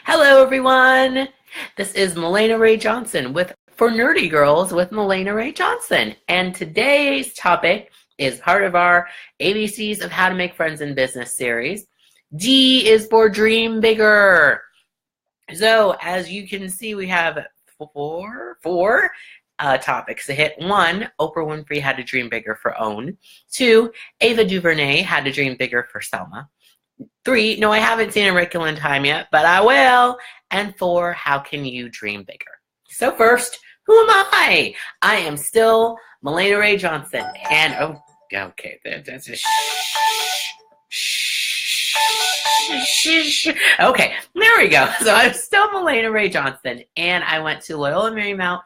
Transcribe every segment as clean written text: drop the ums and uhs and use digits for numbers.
Hello, everyone. This is Mahlena Ray Johnson for Nerdy Girls with Mahlena Ray Johnson. And today's topic is part of our ABCs of How to Make Friends in Business series. D is for Dream Bigger. So as you can see, we have four topics to hit. 1, Oprah Winfrey had to dream bigger for OWN. 2, Ava DuVernay had to dream bigger for Selma. 3, no, I haven't seen A Wrinkle in time yet, but I will. And 4, how can you dream bigger? So first, who am I? I am still Mahlena Ray Johnson. And, oh, okay, that's a shh. Okay, there we go. So I'm still Mahlena Ray Johnson, and I went to Loyola Marymount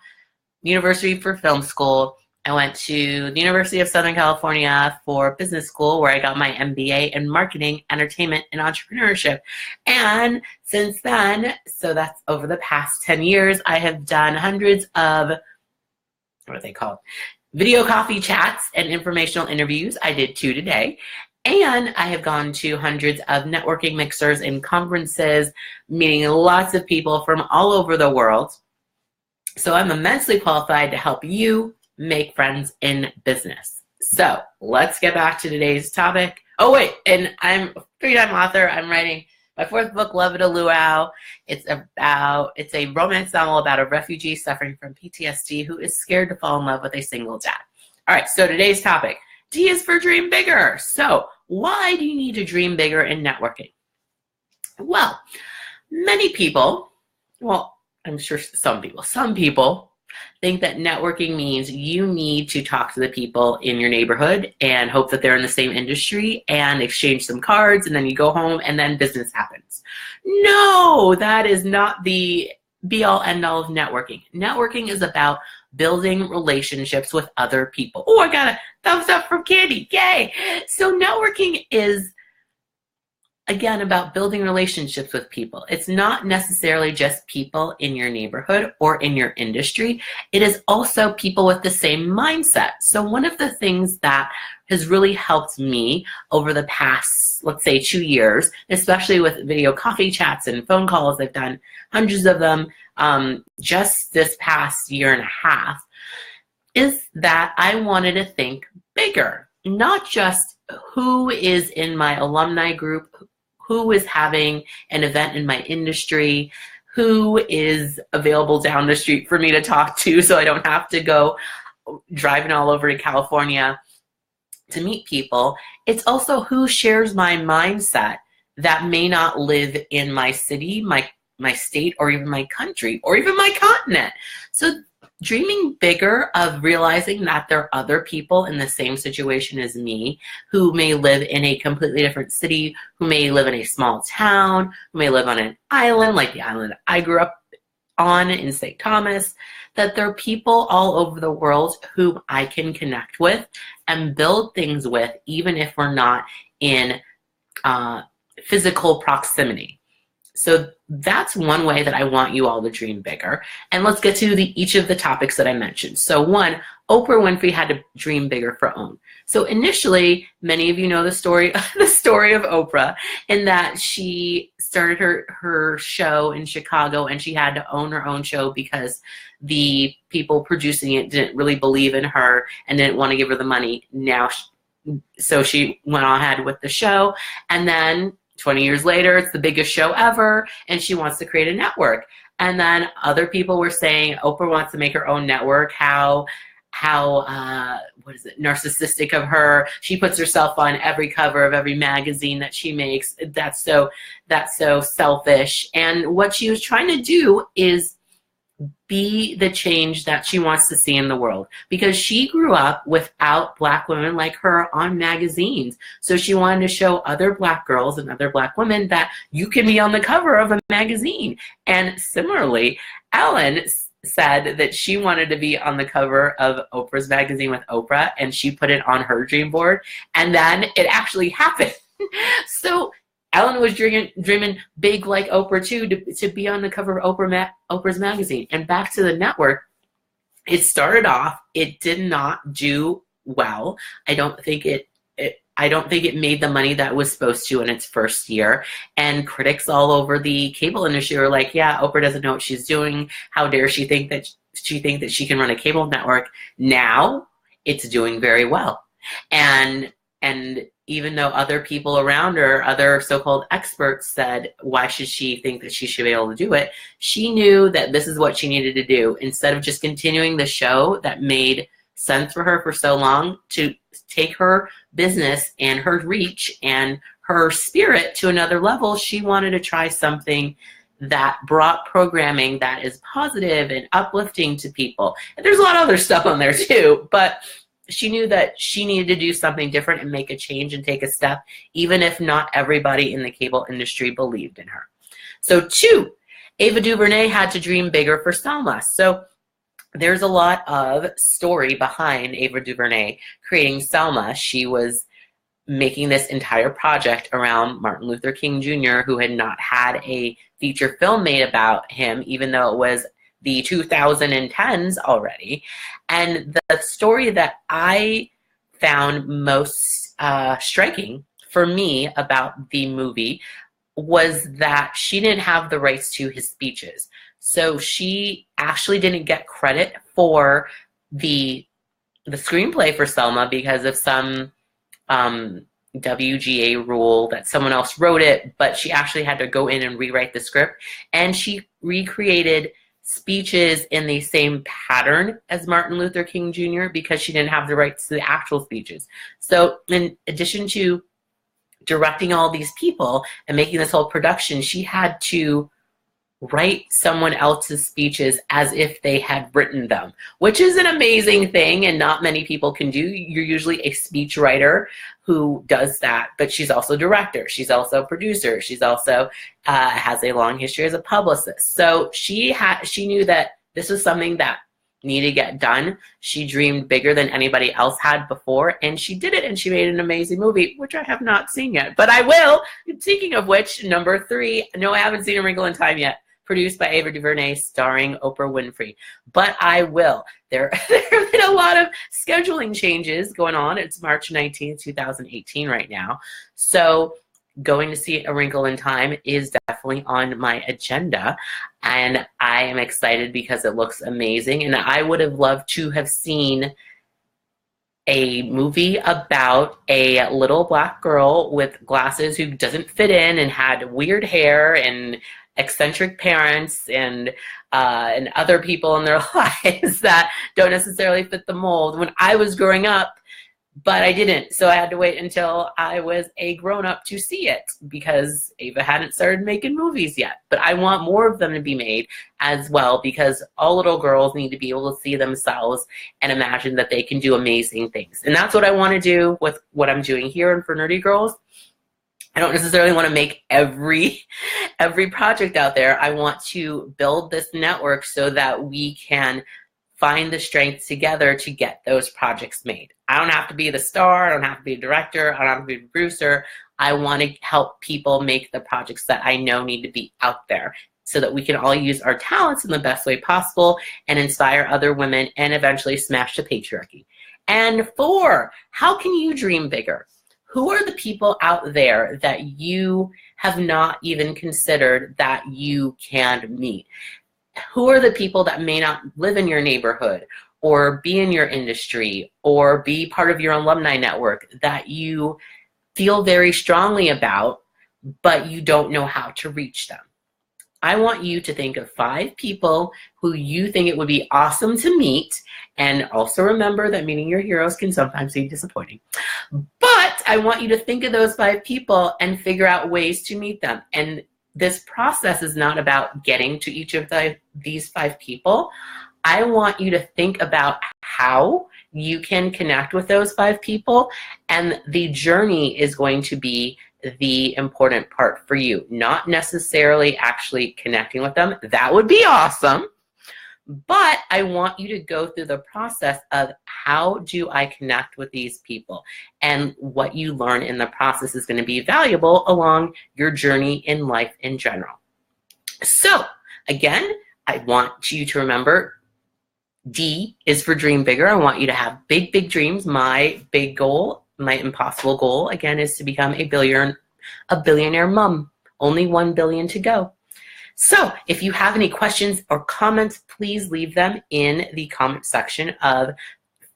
University for film school. I went to the University of Southern California for business school, where I got my MBA in marketing, entertainment, and entrepreneurship. And since then, so that's over the past 10 years, I have done hundreds of, what are they called? Video coffee chats and informational interviews. I did 2 today. And I have gone to hundreds of networking mixers and conferences, meeting lots of people from all over the world. So I'm immensely qualified to help you make friends in business. So let's get back to today's topic. Oh wait, and I'm a 3-time author. I'm writing my 4th book, Love It a Luau. It's a romance novel about a refugee suffering from PTSD who is scared to fall in love with a single dad. All right, so today's topic, D is for Dream Bigger. So why do you need to dream bigger in networking? Well, many people, well, I'm sure some people think that networking means you need to talk to the people in your neighborhood and hope that they're in the same industry and exchange some cards, and then you go home and then business happens. No, that is not the be-all end-all of networking. Networking is about building relationships with other people. Oh, I got a thumbs up from Candy. Yay! So networking is, again, about building relationships with people. It's not necessarily just people in your neighborhood or in your industry. It is also people with the same mindset. So one of the things that has really helped me over the past, let's say, 2 years, especially with video coffee chats and phone calls, I've done hundreds of them just this past year and a half, is that I wanted to think bigger, not just who is in my alumni group, who is having an event in my industry, who is available down the street for me to talk to so I don't have to go driving all over to California to meet people. It's also who shares my mindset that may not live in my city, my state, or even my country, or even my continent. So dreaming bigger of realizing that there are other people in the same situation as me who may live in a completely different city, who may live in a small town, who may live on an island like the island I grew up on in St. Thomas, that there are people all over the world whom I can connect with and build things with, even if we're not in physical proximity. So that's one way that I want you all to dream bigger. And let's get to each of the topics that I mentioned. So 1, Oprah Winfrey had to dream bigger for OWN. So initially, many of you know the story of Oprah, in that she started her show in Chicago, and she had to own her own show because the people producing it didn't really believe in her and didn't want to give her the money. So she went ahead with the show, and then 20 years later, it's the biggest show ever, and she wants to create a network. And then other people were saying Oprah wants to make her own network. How narcissistic of her. She puts herself on every cover of every magazine that she makes. That's so selfish. And what she was trying to do is be the change that she wants to see in the world, because she grew up without Black women like her on magazines. So she wanted to show other Black girls and other Black women that you can be on the cover of a magazine. And similarly, Ellen said that she wanted to be on the cover of Oprah's magazine with Oprah, and she put it on her dream board, and then it actually happened. So Ellen was dreaming big like Oprah too, to be on the cover of Oprah's magazine. And back to the network, it started off, it did not do well. I don't think I don't think it made the money that it was supposed to in its first year. And critics all over the cable industry were like, yeah, Oprah doesn't know what she's doing. How dare she think that she can run a cable network? Now it's doing very well. And even though other people around her, other so-called experts said, why should she think that she should be able to do it? She knew that this is what she needed to do. Instead of just continuing the show that made sense for her for so long, to take her business and her reach and her spirit to another level, she wanted to try something that brought programming that is positive and uplifting to people. And there's a lot of other stuff on there too, but she knew that she needed to do something different and make a change and take a step, even if not everybody in the cable industry believed in her. So 2, Ava DuVernay had to dream bigger for Selma. So there's a lot of story behind Ava DuVernay creating Selma. She was making this entire project around Martin Luther King Jr., who had not had a feature film made about him, even though it was the 2010s already. And the story that I found most striking for me about the movie was that she didn't have the rights to his speeches. So she actually didn't get credit for the screenplay for Selma because of some WGA rule that someone else wrote it, but she actually had to go in and rewrite the script. And she recreated speeches in the same pattern as Martin Luther King Jr. because she didn't have the rights to the actual speeches. So in addition to directing all these people and making this whole production, she had to write someone else's speeches as if they had written them, which is an amazing thing and not many people can do. You're usually a speech writer who does that, but she's also a director. She's also a producer. She's also has a long history as a publicist. So she knew that this was something that needed to get done. She dreamed bigger than anybody else had before, and she did it, and she made an amazing movie, which I have not seen yet, but I will. Speaking of which, number 3, no, I haven't seen A Wrinkle in Time yet, produced by Ava DuVernay, starring Oprah Winfrey. But I will. There have been a lot of scheduling changes going on. It's March 19th, 2018 right now. So going to see A Wrinkle in Time is definitely on my agenda. And I am excited because it looks amazing. And I would have loved to have seen a movie about a little black girl with glasses who doesn't fit in and had weird hair and eccentric parents and other people in their lives that don't necessarily fit the mold when I was growing up, but I didn't. So I had to wait until I was a grown-up to see it because Ava hadn't started making movies yet. But I want more of them to be made as well because all little girls need to be able to see themselves and imagine that they can do amazing things. And that's what I want to do with what I'm doing here in For Nerdy Girls. I don't necessarily want to make every project out there. I want to build this network so that we can find the strength together to get those projects made. I don't have to be the star. I don't have to be a director. I don't have to be a producer. I want to help people make the projects that I know need to be out there so that we can all use our talents in the best way possible and inspire other women and eventually smash the patriarchy. And 4, how can you dream bigger? Who are the people out there that you have not even considered that you can meet? Who are the people that may not live in your neighborhood or be in your industry or be part of your alumni network that you feel very strongly about, but you don't know how to reach them? I want you to think of 5 people who you think it would be awesome to meet, and also remember that meeting your heroes can sometimes be disappointing. But I want you to think of those 5 people and figure out ways to meet them. And this process is not about getting to each of these 5 people. I want you to think about how you can connect with those 5 people, and the journey is going to be the important part for you, not necessarily actually connecting with them. That would be awesome. But I want you to go through the process of how do I connect with these people? And what you learn in the process is going to be valuable along your journey in life in general. So again, I want you to remember D is for dream bigger. I want you to have big, big dreams. My big goal, my impossible goal, again, is to become a billionaire mom. Only 1 billion to go. So if you have any questions or comments, please leave them in the comment section of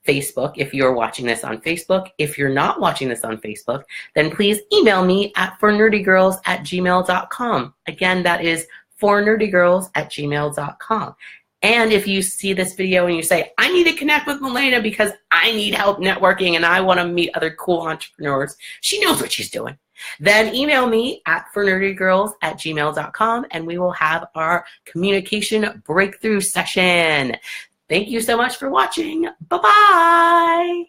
Facebook if you're watching this on Facebook. If you're not watching this on Facebook, then please email me at fornerdygirls@gmail.com. Again, that is fornerdygirls@gmail.com. And if you see this video and you say, I need to connect with Mahlena because I need help networking and I want to meet other cool entrepreneurs, she knows what she's doing, then email me at fornerdygirls@gmail.com and we will have our communication breakthrough session. Thank you so much for watching. Bye-bye.